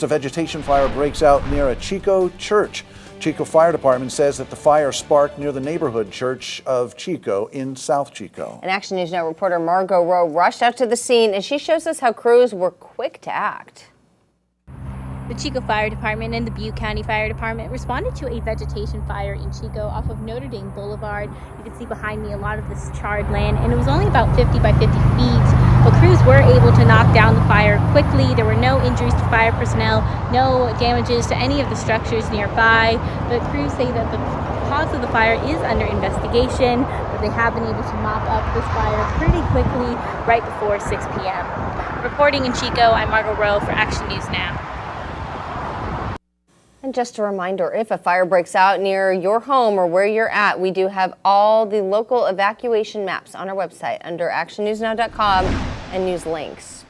A vegetation fire breaks out near a Chico church. Chico Fire Department says that the fire sparked near the neighborhood church of Chico in South Chico. And Action News Now reporter Margot Rowe rushed out to the scene, and she shows us how crews were quick to act. The Chico Fire Department and the Butte County Fire Department responded to a vegetation fire in Chico off of Notre Dame Boulevard. You can see behind me a lot of this charred land, and it was only about 50 by 50 feet. But crews were able to knock down the fire quickly. There were no injuries to fire personnel, no damages to any of the structures nearby. But crews say that the cause of the fire is under investigation, but they have been able to mop up this fire pretty quickly right before 6 p.m. Reporting in Chico, I'm Margot Rowe for Action News Now. And just a reminder, if a fire breaks out near your home or where you're at, we do have all the local evacuation maps on our website under actionnewsnow.com and news links.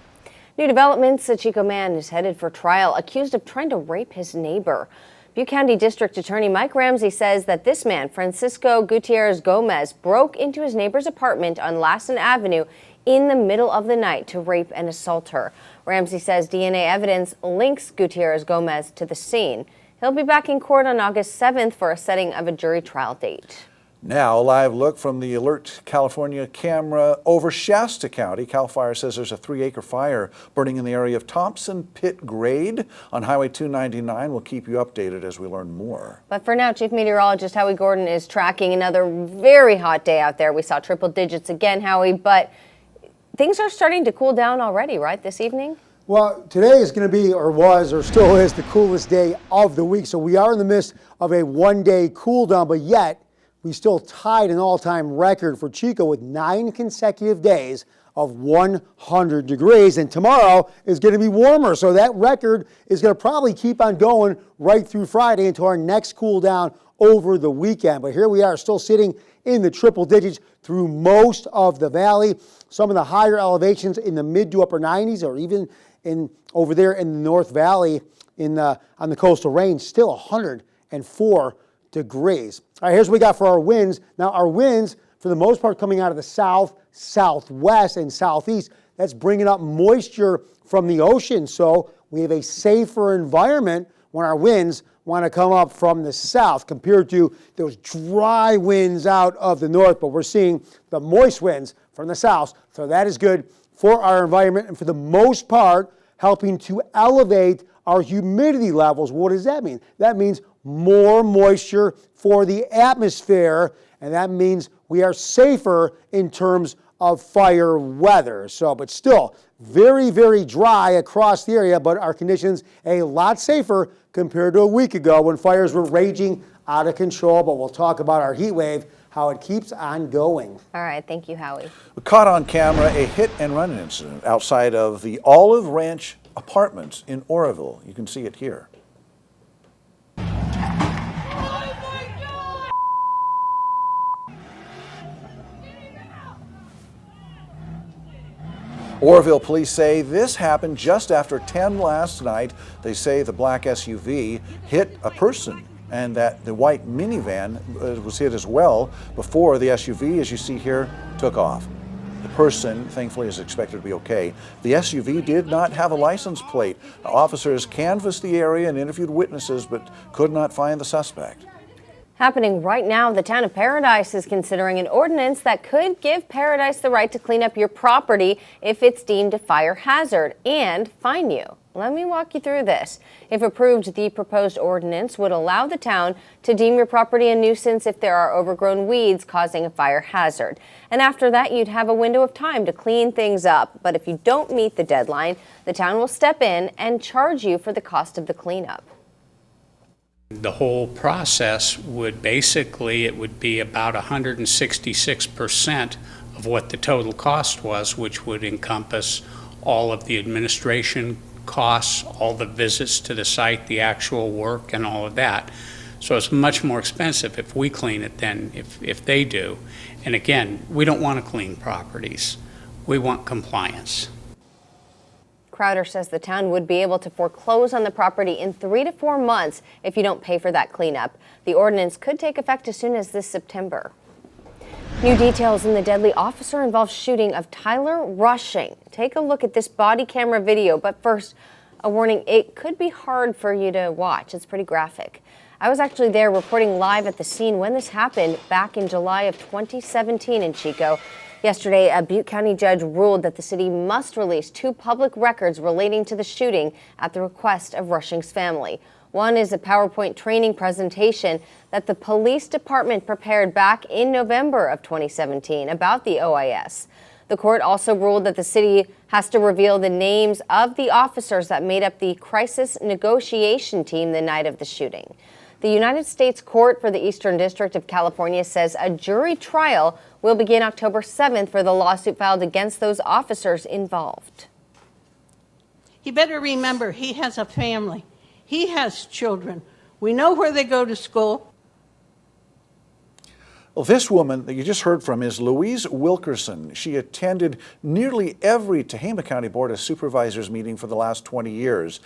New developments, a Chico man is headed for trial accused of trying to rape his neighbor. Butte County District Attorney Mike Ramsey says that this man, Francisco Gutierrez Gomez, broke into his neighbor's apartment on Lassen Avenue in the middle of the night to rape and assault her. Ramsey says DNA evidence links Gutierrez Gomez to the scene. He'll be back in court on August 7th for a setting of a jury trial date. Now, a live look from the Alert California camera over Shasta County. CAL FIRE says there's a 3-acre fire burning in the area of Thompson Pit Grade on Highway 299. We'll keep you updated as we learn more. But for now, Chief Meteorologist Howie Gordon is tracking another very hot day out there. We saw triple digits again, Howie, but things are starting to cool down already, right, this evening? Well, today is going to be, or was, or still is, the coolest day of the week. So we are in the midst of a one-day cool down, but yet we still tied an all-time record for Chico with 9 consecutive days of 100 degrees. And tomorrow is going to be warmer. So that record is going to probably keep on going right through Friday until our next cool down over the weekend. But here we are still sitting in the triple digits through most of the valley. Some of the higher elevations in the mid to upper 90s, or even over there in the North Valley on the coastal range, still 104 degrees. All right, here's what we got for our winds. Now, our winds, for the most part, coming out of the south, southwest, and southeast. That's bringing up moisture from the ocean. So we have a safer environment when our winds want to come up from the south compared to those dry winds out of the north. But we're seeing the moist winds from the south. So that is good for our environment and for the most part helping to elevate our humidity levels. What does that mean? That means more moisture for the atmosphere, and that means we are safer in terms of fire weather. So, but still very, very dry across the area, but our conditions a lot safer compared to a week ago when fires were raging out of control. But we'll talk about our heat wave, how it keeps on going. All right, thank you, Howie. Caught on camera a hit-and-run incident outside of the Olive Ranch Apartments in Oroville. You can see it here. Oroville police say this happened just after 10 last night. They say the black SUV hit a person and that the white minivan was hit as well before the SUV, as you see here, took off. The person, thankfully, is expected to be okay. The SUV did not have a license plate. Officers canvassed the area and interviewed witnesses, but could not find the suspect. Happening right now, the town of Paradise is considering an ordinance that could give Paradise the right to clean up your property if it's deemed a fire hazard and fine you. Let me walk you through this. If approved, the proposed ordinance would allow the town to deem your property a nuisance if there are overgrown weeds causing a fire hazard. And after that, you'd have a window of time to clean things up. But if you don't meet the deadline, the town will step in and charge you for the cost of the cleanup. The whole process would basically, it would be about 166% of what the total cost was, which would encompass all of the administration costs, all the visits to the site, the actual work, and all of that. So it's much more expensive if we clean it than if they do. And again, we don't want to clean properties. We want compliance. Crowder says the town would be able to foreclose on the property in 3 to 4 months if you don't pay for that cleanup. The ordinance could take effect as soon as this September. New details in the deadly officer-involved shooting of Tyler Rushing. Take a look at this body camera video, but first, A warning, it could be hard for you to watch. It's pretty graphic. I was actually there reporting live at the scene when this happened back in July of 2017 in Chico. Yesterday, a Butte County judge ruled that the city must release 2 public records relating to the shooting at the request of Rushing's family. One is a PowerPoint training presentation that the police department prepared back in November of 2017 about the OIS. The court also ruled that the city has to reveal the names of the officers that made up the crisis negotiation team the night of the shooting. The United States Court for the Eastern District of California says a jury trial will begin October 7th for the lawsuit filed against those officers involved. He better remember he has a family. He has children. We know where they go to school. Well, this woman that you just heard from is Louise Wilkerson. She attended nearly every Tehama County Board of Supervisors meeting for the last 20 years.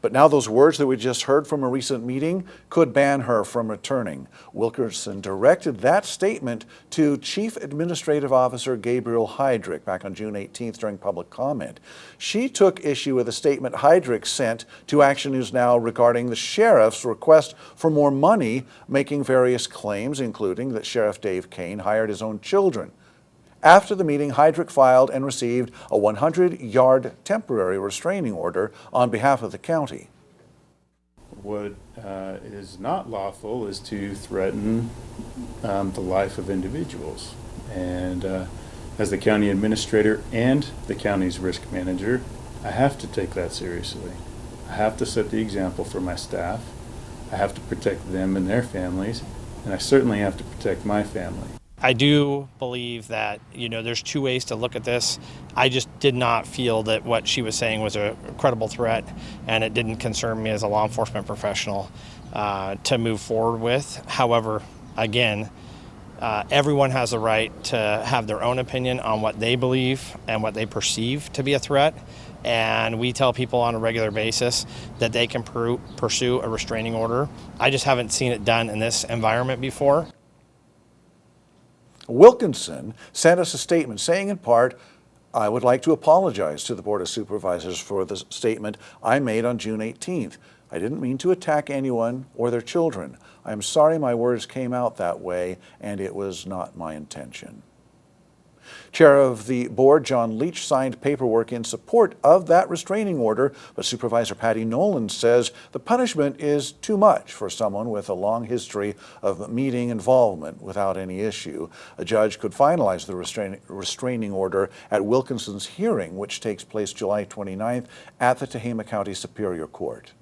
But now those words that we just heard from a recent meeting could ban her from returning. Wilkerson directed that statement to Chief Administrative Officer Gabriel Heydrich back on June 18th during public comment. She took issue with a statement Heydrich sent to Action News Now regarding the sheriff's request for more money, making various claims, including that Sheriff Dave Kane hired his own children. After the meeting, Heydrich filed and received a 100-yard temporary restraining order on behalf of the county. What is not lawful is to threaten the life of individuals. And as the county administrator and the county's risk manager, I have to take that seriously. I have to set the example for my staff. I have to protect them and their families, and I certainly have to protect my family. I do believe that, there's 2 ways to look at this. I just did not feel that what she was saying was a credible threat, and it didn't concern me as a law enforcement professional to move forward with. However, again, everyone has the right to have their own opinion on what they believe and what they perceive to be a threat. And we tell people on a regular basis that they can pursue a restraining order. I just haven't seen it done in this environment before. Wilkinson sent us a statement saying in part, I would like to apologize to the Board of Supervisors for the statement I made on June 18th. I didn't mean to attack anyone or their children. I am sorry my words came out that way, and it was not my intention. Chair of the board, John Leach, signed paperwork in support of that restraining order, but Supervisor Patty Nolan says the punishment is too much for someone with a long history of meeting involvement without any issue. A judge could finalize the restraining order at Wilkinson's hearing, which takes place July 29th at the Tehama County Superior Court.